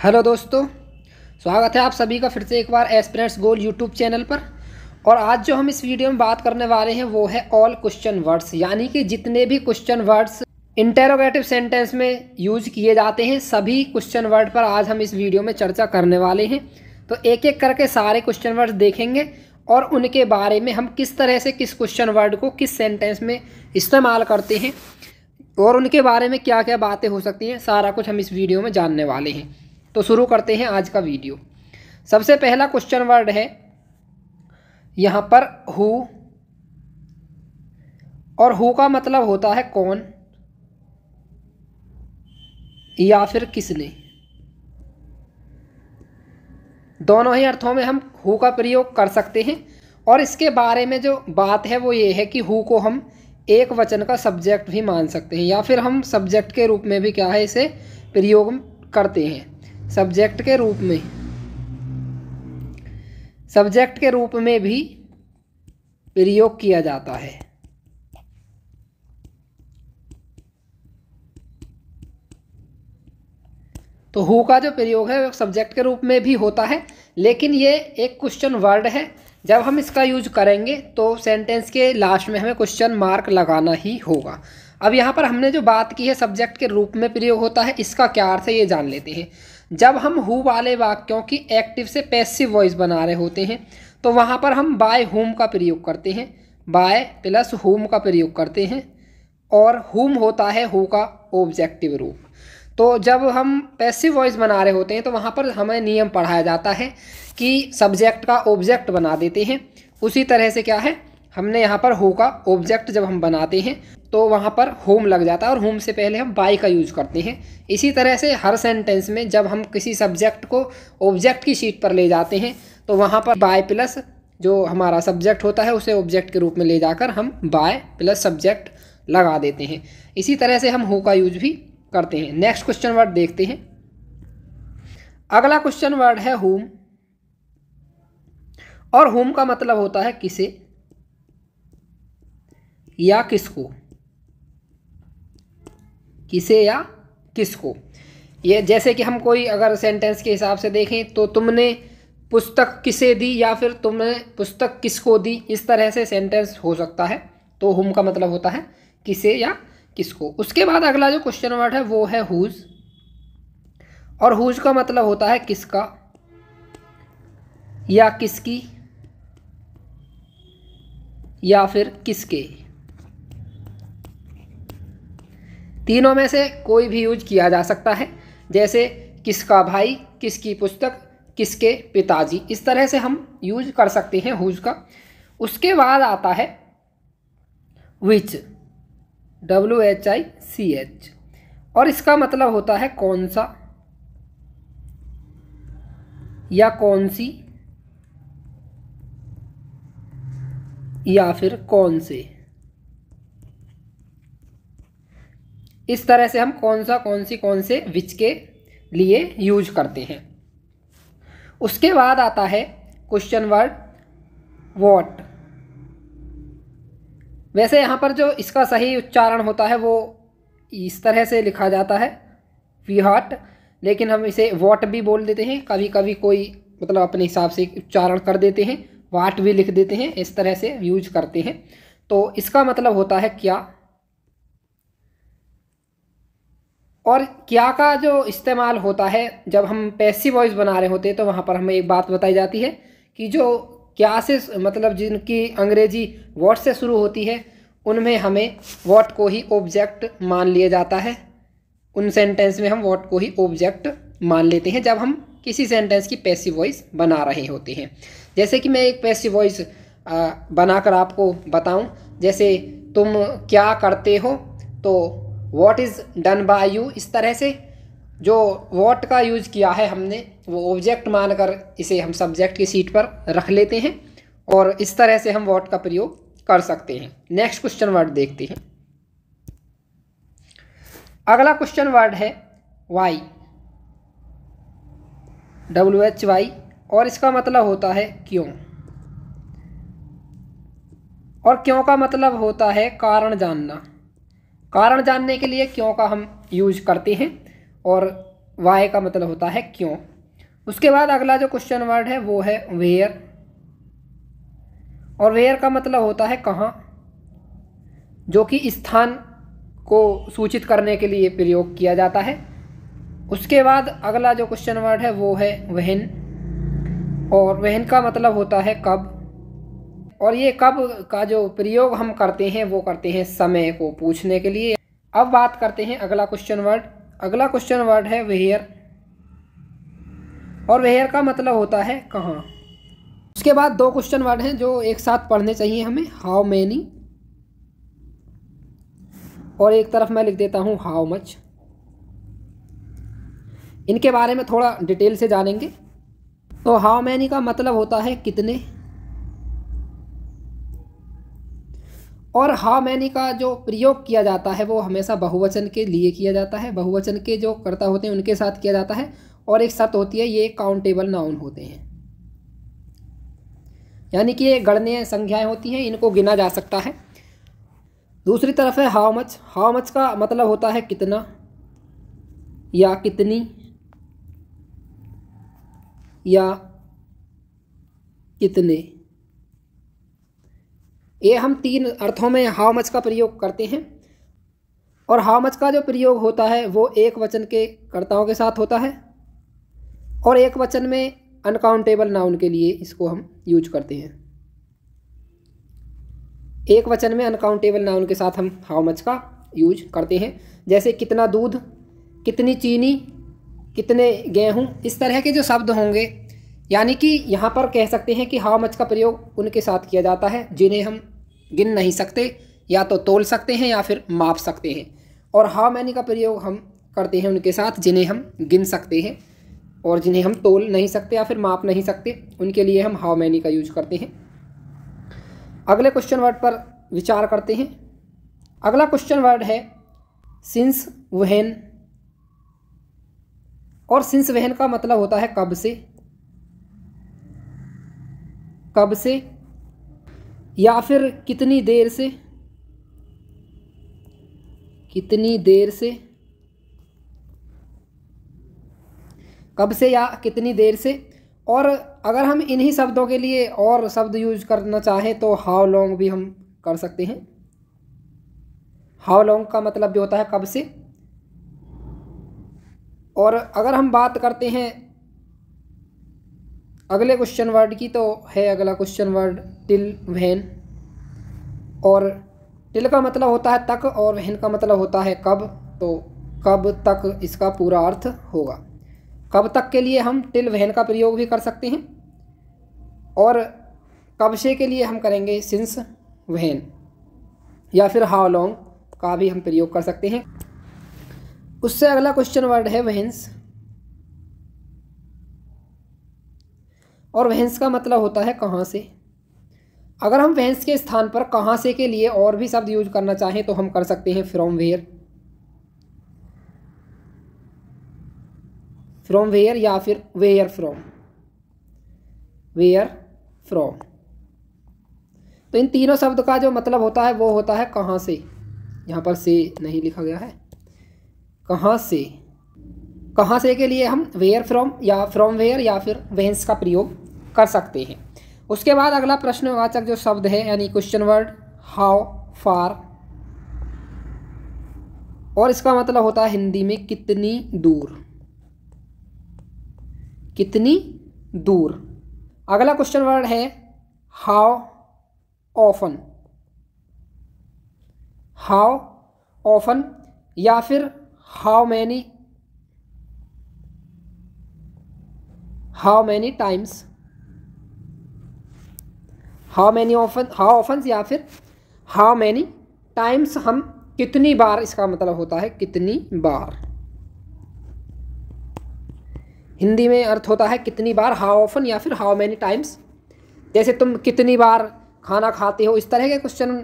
Hello दोस्तों, स्वागत है आप सभी का फिर से एक बार एस्पिरेंट्स गोल यूट्यूब चैनल पर। और आज जो हम इस वीडियो में बात करने वाले हैं वो है ऑल क्वेश्चन वर्ड्स, यानी कि जितने भी क्वेश्चन वर्ड्स इंटेरोगेटिव सेंटेंस में यूज किए जाते हैं सभी क्वेश्चन वर्ड पर आज हम इस वीडियो में चर्चा करने वाले हैं। तो एक एक करके सारे क्वेश्चन वर्ड्स देखेंगे और उनके बारे में हम किस तरह से किस क्वेश्चन वर्ड को किस सेंटेंस में इस्तेमाल करते हैं और उनके बारे में क्या क्या बातें हो सकती हैं, सारा कुछ हम इस वीडियो में जानने वाले हैं। तो शुरू करते हैं आज का वीडियो। सबसे पहला क्वेश्चन वर्ड है यहाँ पर हु, और हु का मतलब होता है कौन या फिर किसने। दोनों ही अर्थों में हम हु का प्रयोग कर सकते हैं। और इसके बारे में जो बात है वो ये है कि हु को हम एक वचन का सब्जेक्ट भी मान सकते हैं या फिर हम सब्जेक्ट के रूप में भी क्या है इसे प्रयोग करते हैं। सब्जेक्ट के रूप में भी प्रयोग किया जाता है। तो हु का जो प्रयोग है वो सब्जेक्ट के रूप में भी होता है, लेकिन ये एक क्वेश्चन वर्ड है। जब हम इसका यूज करेंगे तो सेंटेंस के लास्ट में हमें क्वेश्चन मार्क लगाना ही होगा। अब यहाँ पर हमने जो बात की है सब्जेक्ट के रूप में प्रयोग होता है, इसका क्या अर्थ है ये जान लेते हैं। जब हम हु वाले वाक्यों की एक्टिव से पैसिव वॉइस बना रहे होते हैं तो वहाँ पर हम बाय हुम का प्रयोग करते हैं, बाय प्लस हुम का प्रयोग करते हैं, और हुम होता है हु का ऑब्जेक्टिव रूप। तो जब हम पैसिव वॉइस बना रहे होते हैं तो वहाँ पर हमें नियम पढ़ाया जाता है कि सब्जेक्ट का ऑब्जेक्ट बना देते हैं। उसी तरह से क्या है, हमने यहाँ पर हु का ऑब्जेक्ट जब हम बनाते हैं तो वहाँ पर होम लग जाता है और होम से पहले हम बाय का यूज़ करते हैं। इसी तरह से हर सेंटेंस में जब हम किसी सब्जेक्ट को ऑब्जेक्ट की शीट पर ले जाते हैं तो वहाँ पर बाय प्लस जो हमारा सब्जेक्ट होता है उसे ऑब्जेक्ट के रूप में ले जाकर हम बाय प्लस सब्जेक्ट लगा देते हैं। इसी तरह से हम हु का यूज भी करते हैं। नेक्स्ट क्वेश्चन वर्ड देखते हैं। अगला क्वेश्चन वर्ड है हुम, और हुम का मतलब होता है किसे या किसको, किसे या किसको। ये जैसे कि हम कोई अगर सेंटेंस के हिसाब से देखें तो तुमने पुस्तक किसे दी या फिर तुमने पुस्तक किसको दी, इस तरह से सेंटेंस हो सकता है। तो हुम का मतलब होता है किसे या किसको। उसके बाद अगला जो क्वेश्चन वर्ड है वो है हुज, और हुज का मतलब होता है किसका या किसकी या फिर किसके। तीनों में से कोई भी यूज किया जा सकता है, जैसे किसका भाई, किसकी पुस्तक, किसके पिताजी, इस तरह से हम यूज कर सकते हैं हुज का। उसके बाद आता है विच, WHICH, और इसका मतलब होता है कौन सा या कौन सी या फिर कौन से। इस तरह से हम कौन सा, कौन सी, कौन से विच के लिए यूज करते हैं। उसके बाद आता है क्वेश्चन वर्ड व्हाट। वैसे यहाँ पर जो इसका सही उच्चारण होता है वो इस तरह से लिखा जाता है वी हॉट, लेकिन हम इसे व्हाट भी बोल देते हैं। कभी कभी कोई मतलब अपने हिसाब से उच्चारण कर देते हैं, वाट भी लिख देते हैं, इस तरह से यूज करते हैं। तो इसका मतलब होता है क्या। और क्या का जो इस्तेमाल होता है जब हम पैसिव वॉइस बना रहे होते हैं तो वहाँ पर हमें एक बात बताई जाती है कि जो क्या से मतलब जिनकी अंग्रेजी वॉट से शुरू होती है उनमें हमें वॉट को ही ऑब्जेक्ट मान लिया जाता है। उन सेंटेंस में हम वॉट को ही ऑब्जेक्ट मान लेते हैं जब हम किसी सेंटेंस की पैसिव वॉइस बना रहे होते हैं। जैसे कि मैं एक पैसिव वॉइस बनाकर आपको बताऊं, जैसे तुम क्या करते हो, तो what is done by you. इस तरह से जो वॉट का यूज किया है हमने वो ऑब्जेक्ट मानकर इसे हम सब्जेक्ट की सीट पर रख लेते हैं, और इस तरह से हम वॉट का प्रयोग कर सकते हैं। नेक्स्ट क्वेश्चन वर्ड देखते हैं। अगला क्वेश्चन वर्ड है वाई, WHY, और इसका मतलब होता है क्यों। और क्यों का मतलब होता है कारण जानना। कारण जानने के लिए क्यों का हम यूज करते हैं। और वाई का मतलब होता है क्यों। उसके बाद अगला जो क्वेश्चन वर्ड है वो है वेयर, और वेयर का मतलब होता है कहाँ, जो कि स्थान को सूचित करने के लिए प्रयोग किया जाता है। उसके बाद अगला जो क्वेश्चन वर्ड है वो है व्हेन, और व्हेन का मतलब होता है कब, और ये कब का जो प्रयोग हम करते हैं वो करते हैं समय को पूछने के लिए। अब बात करते हैं अगला क्वेश्चन वर्ड। अगला क्वेश्चन वर्ड है वेयर, और वेयर का मतलब होता है कहाँ। उसके बाद दो क्वेश्चन वर्ड हैं जो एक साथ पढ़ने चाहिए हमें, हाउ मैनी, और एक तरफ मैं लिख देता हूँ हाउ मच। इनके बारे में थोड़ा डिटेल से जानेंगे। तो हाउ मैनी का मतलब होता है कितने, और हाउ मैनी का जो प्रयोग किया जाता है वो हमेशा बहुवचन के लिए किया जाता है, बहुवचन के जो कर्ता होते हैं उनके साथ किया जाता है, और एक शर्त होती है ये काउंटेबल नाउन होते हैं, यानी कि ये गणनीय संख्याएं होती हैं, इनको गिना जा सकता है। दूसरी तरफ है हाउ मच। हाउ मच का मतलब होता है कितना या कितनी या कितने। ये हम तीन अर्थों में हाउ मच का प्रयोग करते हैं, और हाउ मच का जो प्रयोग होता है वो एक वचन के कर्ताओं के साथ होता है, और एक वचन में अनकाउंटेबल नाउन के लिए इसको हम यूज करते हैं। एक वचन में अनकाउंटेबल नाउन के साथ हम हाउ मच का यूज करते हैं, जैसे कितना दूध, कितनी चीनी, कितने गेहूँ, इस तरह के जो शब्द होंगे। यानी कि यहाँ पर कह सकते हैं कि हाउ मच का प्रयोग उनके साथ किया जाता है जिन्हें हम गिन नहीं सकते, या तो तोल सकते हैं या फिर माप सकते हैं, और हाउ मैनी का प्रयोग हम करते हैं उनके साथ जिन्हें हम गिन सकते हैं और जिन्हें हम तोल नहीं सकते या फिर माप नहीं सकते, उनके लिए हम हाउ मैनी का यूज करते हैं। अगले क्वेश्चन वर्ड पर विचार करते हैं। अगला क्वेश्चन वर्ड है सिंस व्हेन, और सिंस व्हेन का मतलब होता है कब से, कब से या फिर कितनी देर से, कितनी देर से, कब से या कितनी देर से। और अगर हम इन्हीं शब्दों के लिए और शब्द यूज करना चाहें तो हाउ लॉन्ग भी हम कर सकते हैं। हाउ लॉन्ग का मतलब भी होता है कब से। और अगर हम बात करते हैं अगले क्वेश्चन वर्ड की, तो है अगला क्वेश्चन वर्ड टिल व्हेन, और टिल का मतलब होता है तक और व्हेन का मतलब होता है कब, तो कब तक इसका पूरा अर्थ होगा। कब तक के लिए हम टिल व्हेन का प्रयोग भी कर सकते हैं, और कब से के लिए हम करेंगे सिंस व्हेन, या फिर हाउ लॉन्ग का भी हम प्रयोग कर सकते हैं। उससे अगला क्वेश्चन वर्ड है व्हेंस, और व्हेंस का मतलब होता है कहाँ से। अगर हम व्हेंस के स्थान पर कहाँ से के लिए और भी शब्द यूज करना चाहें तो हम कर सकते हैं फ्रॉम वेयर, फ्रॉम वेयर या फिर वेयर फ्रॉम, वेयर फ्रॉम। तो इन तीनों शब्द का जो मतलब होता है वो होता है कहाँ से। यहाँ पर से नहीं लिखा गया है, कहाँ से। कहाँ से के लिए हम वेयर फ्रॉम या फ्रॉम वेयर या फिर व्हेंस का प्रयोग कर सकते हैं। उसके बाद अगला प्रश्नवाचक जो शब्द है यानी क्वेश्चन वर्ड हाउ फार, और इसका मतलब होता है हिंदी में कितनी दूर, कितनी दूर। अगला क्वेश्चन वर्ड है हाउ ऑफन, हाउ ऑफन या फिर how many, how many times, how many often, how often या फिर हाउ मैनी टाइम्स। हम कितनी बार, इसका मतलब होता है कितनी बार। हिंदी में अर्थ होता है कितनी बार, हाउ ऑफन या फिर हाउ मैनी टाइम्स। जैसे तुम कितनी बार खाना खाते हो, इस तरह के क्वेश्चन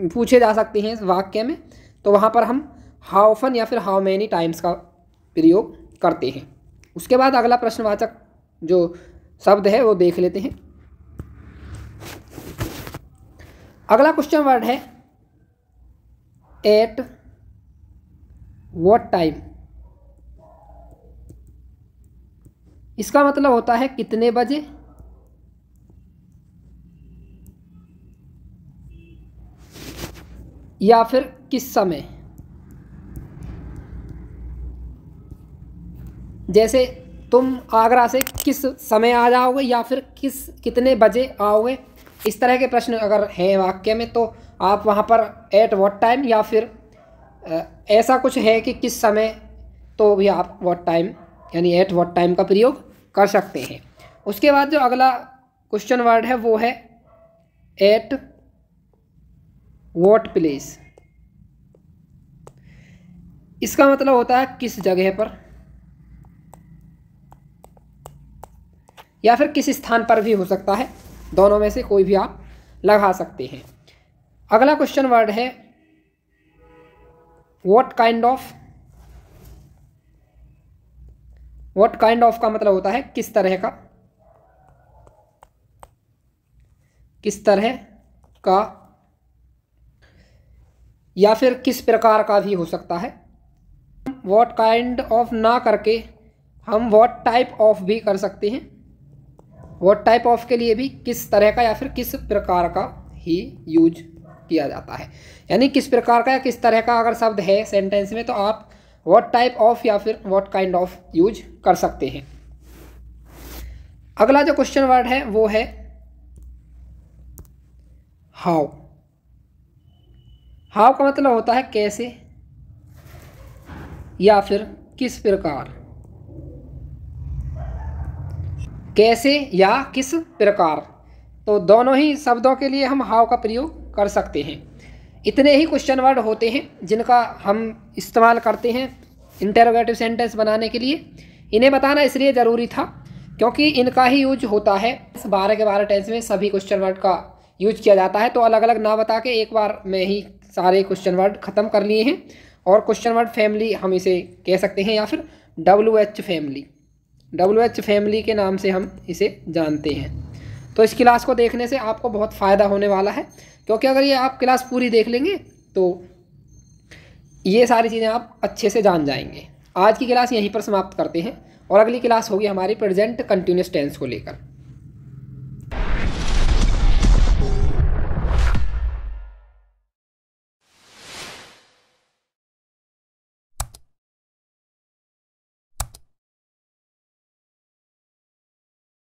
पूछे जा सकते हैं वाक्य में, तो वहाँ पर हम हाउ ऑफन या फिर हाउ मैनी टाइम्स का प्रयोग करते हैं। उसके बाद अगला प्रश्नवाचक जो शब्द है वो देख लेते हैं। अगला क्वेश्चन वर्ड है एट व्हाट टाइम, इसका मतलब होता है कितने बजे या फिर किस समय। जैसे तुम आगरा से किस समय आ जाओगे या फिर कितने बजे आओगे, इस तरह के प्रश्न अगर हैं वाक्य में तो आप वहाँ पर एट व्हाट टाइम या फिर ऐसा कुछ है कि किस समय, तो भी आप व्हाट टाइम यानी एट व्हाट टाइम का प्रयोग कर सकते हैं। उसके बाद जो अगला क्वेश्चन वर्ड है वो है एट व्हाट प्लेस। इसका मतलब होता है किस जगह पर या फिर किस स्थान पर भी हो सकता है, दोनों में से कोई भी आप लगा सकते हैं। अगला क्वेश्चन वर्ड है what kind of. What kind of का मतलब होता है किस तरह का, किस तरह का या फिर किस प्रकार का भी हो सकता है। व्हाट काइंड ऑफ ना करके हम व्हाट टाइप ऑफ भी कर सकते हैं। व्हाट टाइप ऑफ के लिए भी किस तरह का या फिर किस प्रकार का ही यूज किया जाता है। यानी किस प्रकार का या किस तरह का अगर शब्द है सेंटेंस में तो आप व्हाट टाइप ऑफ या फिर व्हाट काइंड ऑफ यूज कर सकते हैं। अगला जो क्वेश्चन वर्ड है वो है हाउ। हाउ का मतलब होता है कैसे या फिर किस प्रकार, कैसे या किस प्रकार, तो दोनों ही शब्दों के लिए हम हाउ का प्रयोग कर सकते हैं। इतने ही क्वेश्चन वर्ड होते हैं जिनका हम इस्तेमाल करते हैं इंटरोगेटिव सेंटेंस बनाने के लिए। इन्हें बताना इसलिए ज़रूरी था क्योंकि इनका ही यूज होता है 12 के 12 टेंस में, सभी क्वेश्चन वर्ड का यूज किया जाता है। तो अलग अलग ना बता के एक बार में ही सारे क्वेश्चन वर्ड ख़त्म कर लिए हैं। और क्वेश्चन वर्ड फैमिली हम इसे कह सकते हैं या फिर WH फैमिली, WH फैमिली के नाम से हम इसे जानते हैं। तो इस क्लास को देखने से आपको बहुत फ़ायदा होने वाला है, क्योंकि अगर ये आप क्लास पूरी देख लेंगे तो ये सारी चीज़ें आप अच्छे से जान जाएंगे। आज की क्लास यहीं पर समाप्त करते हैं और अगली क्लास होगी हमारी प्रेजेंट कंटिन्यूअस टेंस को लेकर।